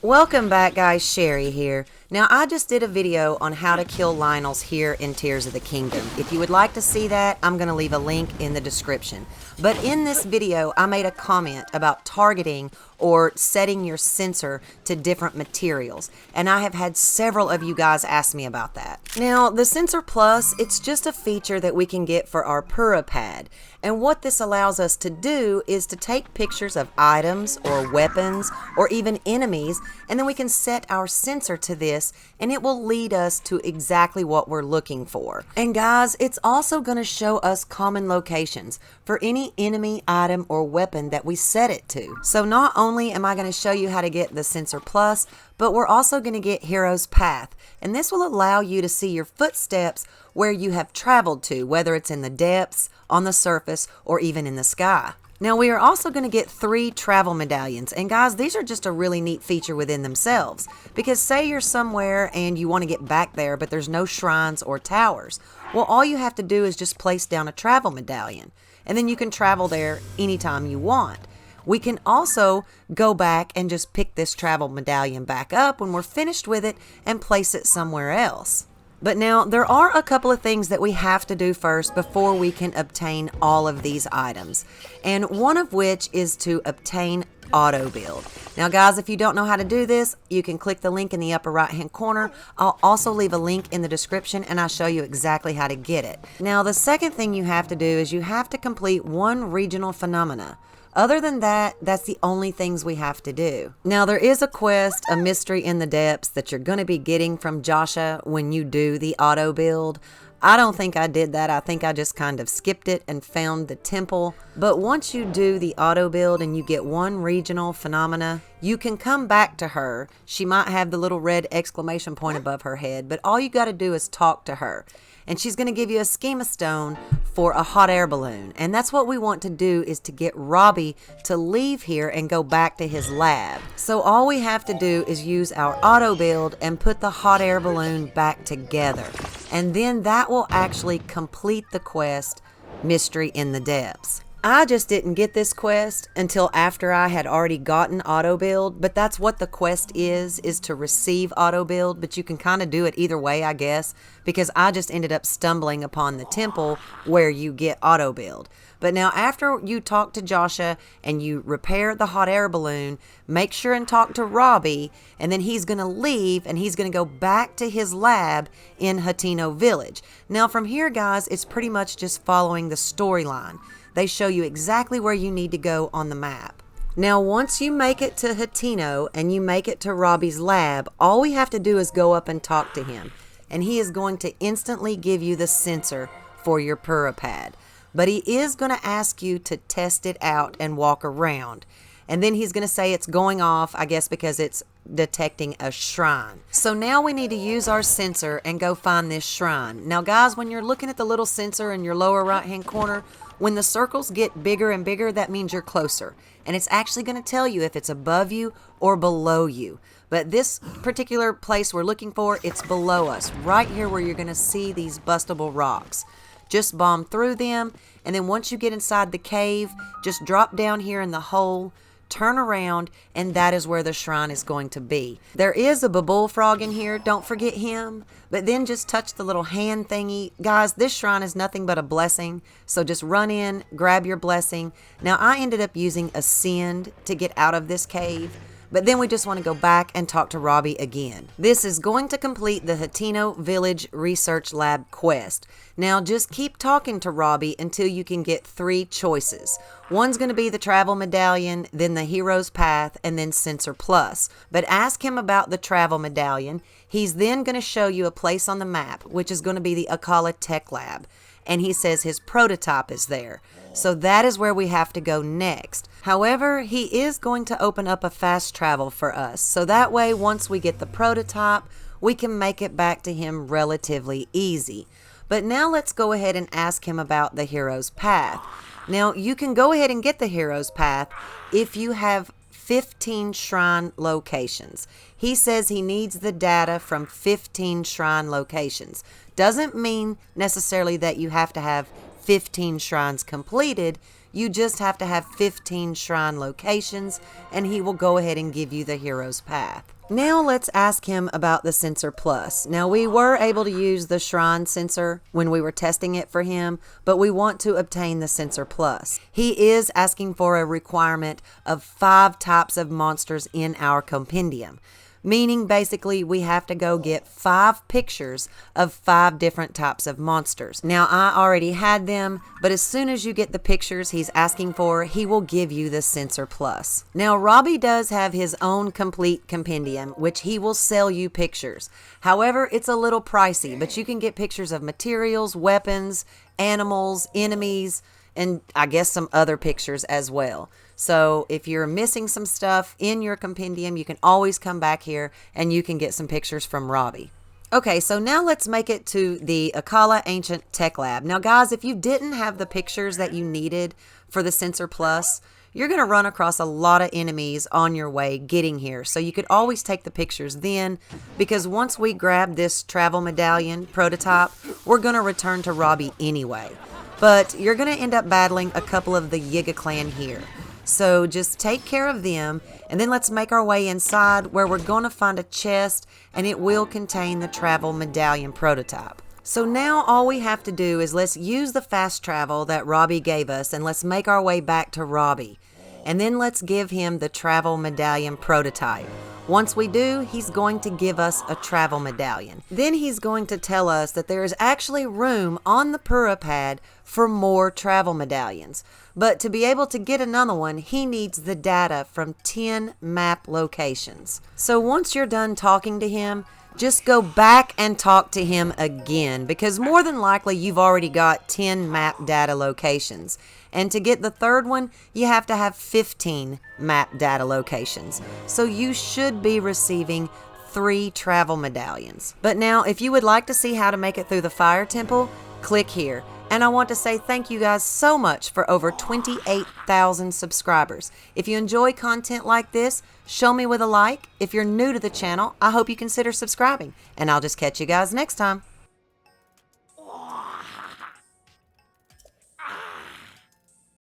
Welcome back, guys. Sherry here. Now, I just did a video on how to kill Lynels here in Tears of the Kingdom. If you would like to see that, I'm going to leave a link in the description. But in this video, I made a comment about targeting or setting your sensor to different materials. And I have had several of you guys ask me about that. Now, the Sensor Plus, it's just a feature that we can get for our pad. And what this allows us to do is to take pictures of items or weapons or even enemies, and then we can set our sensor to this and it will lead us to exactly what we're looking for. And guys, it's also going to show us common locations for any enemy, item, or weapon that we set it to. So not only am I going to show you how to get the Sensor Plus, but we're also going to get Hero's Path. And this will allow you to see your footsteps where you have traveled to, whether it's in the depths, on the surface, or even in the sky. Now, we are also going to get 3 travel medallions. And guys, these are just a really neat feature within themselves. Because say you're somewhere and you want to get back there, but there's no shrines or towers. Well, all you have to do is just place down a travel medallion. And then you can travel there anytime you want. We can also go back and just pick this travel medallion back up when we're finished with it and place it somewhere else. But now, there are a couple of things that we have to do first before we can obtain all of these items. And one of which is to obtain auto build. Now guys, if you don't know how to do this, you can click the link in the upper right hand corner. I'll also leave a link in the description and I'll show you exactly how to get it. Now the second thing you have to do is you have to complete 1 regional phenomena. Other than that, that's the only things we have to do. Now, there is a quest, a mystery in the depths that you're going to be getting from Joshua when you do the auto build. I don't think I did that. I think I just kind of skipped it and found the temple. But once you do the auto build and you get 1 regional phenomena, you can come back to her. She might have the little red exclamation point above her head, but all you got to do is talk to her. And she's going to give you a schema stone for a hot air balloon. And that's what we want to do, is to get Robbie to leave here and go back to his lab. So all we have to do is use our auto build and put the hot air balloon back together. And then that will actually complete the quest, Mystery in the Depths. I just didn't get this quest until after I had already gotten auto build, but that's what the quest is to receive auto build. But you can kind of do it either way, I guess, because I just ended up stumbling upon the temple where you get auto build. But now after you talk to Joshua and you repair the hot air balloon, make sure and talk to Robbie, and then he's going to leave and he's going to go back to his lab in Hateno village. Now from here, guys, it's pretty much just following the storyline. They show you exactly where you need to go on the map. Now, once you make it to Hateno and you make it to Robbie's lab, all we have to do is go up and talk to him. And he is going to instantly give you the sensor for your pad. But he is going to ask you to test it out and walk around. And then he's going to say it's going off, I guess because it's detecting a shrine. So now we need to use our sensor and go find this shrine. Now guys, when you're looking at the little sensor in your lower right hand corner, when the circles get bigger and bigger, that means you're closer. And it's actually going to tell you if it's above you or below you. But this particular place we're looking for, it's below us, right here where you're going to see these bustable rocks. Just bomb through them, and then once you get inside the cave, just drop down here in the hole, turn around, and that is where the shrine is going to be. There is a bullfrog in here, don't forget him, but then just touch the little hand thingy. Guys, this shrine is nothing but a blessing, so just run in, grab your blessing. Now, I ended up using Ascend to get out of this cave, but then we just want to go back and talk to Robbie again. This is going to complete the Hateno Village Research Lab quest. Now just keep talking to Robbie until you can get 3 choices. One's going to be the Travel Medallion, then the Hero's Path, and then Sensor Plus. But ask him about the Travel Medallion. He's then going to show you a place on the map, which is going to be the Akala Tech Lab. And he says his prototype is there. So that is where we have to go next. However, he is going to open up a fast travel for us. So that way, once we get the prototype, we can make it back to him relatively easy. But now let's go ahead and ask him about the Hero's Path. Now, you can go ahead and get the Hero's Path if you have 15 shrine locations. He says he needs the data from 15 shrine locations. Doesn't mean necessarily that you have to have 15 shrines completed. You just have to have 15 shrine locations, and he will go ahead and give you the hero's path. Now let's ask him about the Sensor Plus. Now we were able to use the Shrine Sensor when we were testing it for him, but we want to obtain the Sensor Plus. He is asking for a requirement of 5 types of monsters in our compendium. Meaning basically we have to go get 5 pictures of 5 different types of monsters. Now I already had them, but as soon as you get the pictures he's asking for, he will give you the Sensor Plus. Now Robbie does have his own complete compendium, which he will sell you pictures. However, it's a little pricey, but you can get pictures of materials, weapons, animals, enemies, and I guess some other pictures as well. So if you're missing some stuff in your compendium, you can always come back here and you can get some pictures from Robbie. Okay, so now let's make it to the Akala Ancient Tech Lab. Now guys, if you didn't have the pictures that you needed for the Sensor Plus, you're going to run across a lot of enemies on your way getting here. So you could always take the pictures then, because once we grab this Travel Medallion prototype, we're going to return to Robbie anyway. But you're going to end up battling a couple of the Yiga clan here. So just take care of them, and then let's make our way inside where we're going to find a chest, and it will contain the Travel Medallion prototype. So now all we have to do is let's use the fast travel that Robbie gave us, and let's make our way back to Robbie. And then let's give him the Travel Medallion prototype. Once we do, he's going to give us a Travel Medallion. Then he's going to tell us that there is actually room on the Pura pad for more Travel Medallions. But to be able to get another one, he needs the data from 10 map locations. So once you're done talking to him, just go back and talk to him again, because more than likely you've already got 10 map data locations. And to get the third one, you have to have 15 map data locations. So you should be receiving 3 Travel Medallions. But now, if you would like to see how to make it through the Fire Temple, click here. And I want to say thank you guys so much for over 28,000 subscribers. If you enjoy content like this, show me with a like. If you're new to the channel, I hope you consider subscribing. And I'll just catch you guys next time.